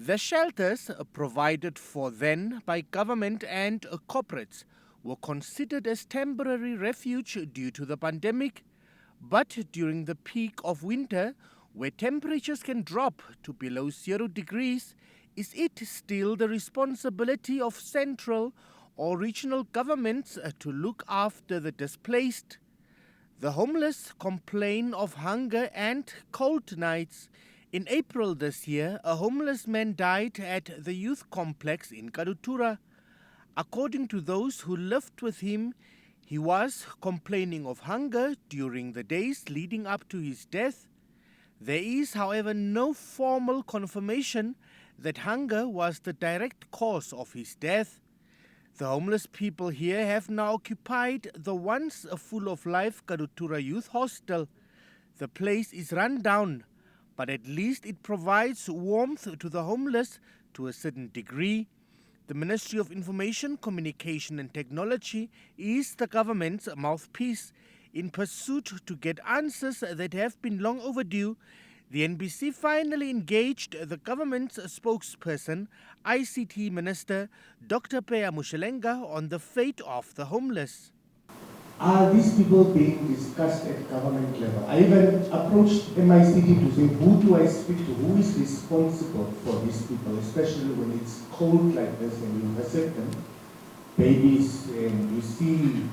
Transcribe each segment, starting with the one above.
The shelters provided for then by government and corporates were considered as temporary refuge due to the pandemic, but during the peak of winter, where temperatures can drop to below 0 degrees, is it still the responsibility of central or regional governments to look after the displaced? The homeless complain of hunger and cold nights. In April this year, a homeless man died at the youth complex in Katutura. According to those who lived with him, he was complaining of hunger during the days leading up to his death. There is, however, no formal confirmation that hunger was the direct cause of his death. The homeless people here have now occupied the once full of life Katutura Youth Hostel. The place is run down, but at least it provides warmth to the homeless to a certain degree. The Ministry of Information, Communication and Technology is the government's mouthpiece. In pursuit to get answers that have been long overdue, the NBC finally engaged the government's spokesperson, ICT Minister Dr. Peya Mushelenga, on the fate of the homeless. Are these people being discussed at government level? I even approached MICT to say, who do I speak to? Who is responsible for these people, especially when it's cold like this and you visit them, babies, and you see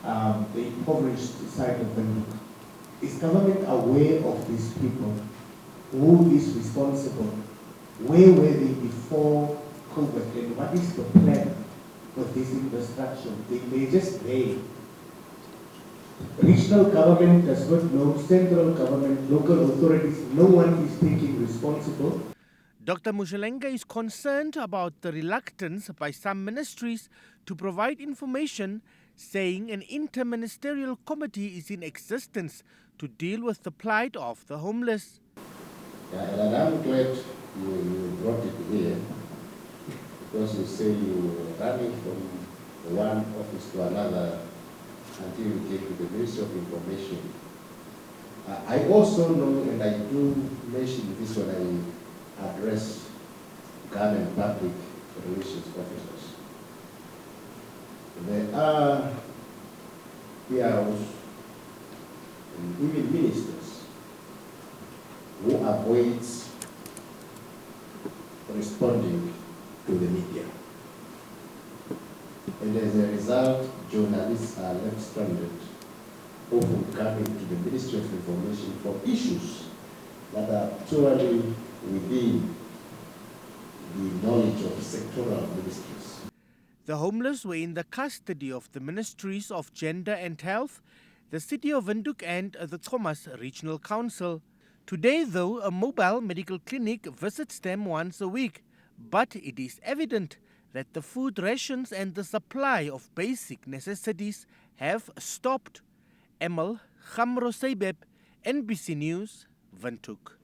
the impoverished side of them. Is government aware of these people? Who is responsible? Where were they before COVID? And what is the plan for this infrastructure? They're just there. Regional government does not know, central government, local authorities, no one is taking responsible. Dr. Mushelenga is concerned about the reluctance by some ministries to provide information, saying an interministerial committee is in existence to deal with the plight of the homeless. Yeah, and I'm glad you brought it here, because you say you were running from one office to another until you get to the Ministry of Information. I also know, and I do mention this when I address government public relations officers. There are PROs and even ministers who avoid responding to the media. And as a result, journalists are left stranded, often coming to the Ministry of Information for issues that are totally within the knowledge of sectoral ministries. The homeless were in the custody of the Ministries of Gender and Health, the City of Windhoek and the Khomasdal Regional Council. Today, though, a mobile medical clinic visits them once a week, but it is evident that the food rations and the supply of basic necessities have stopped. Emil Gamro Seibeb, NBC News, Windhoek.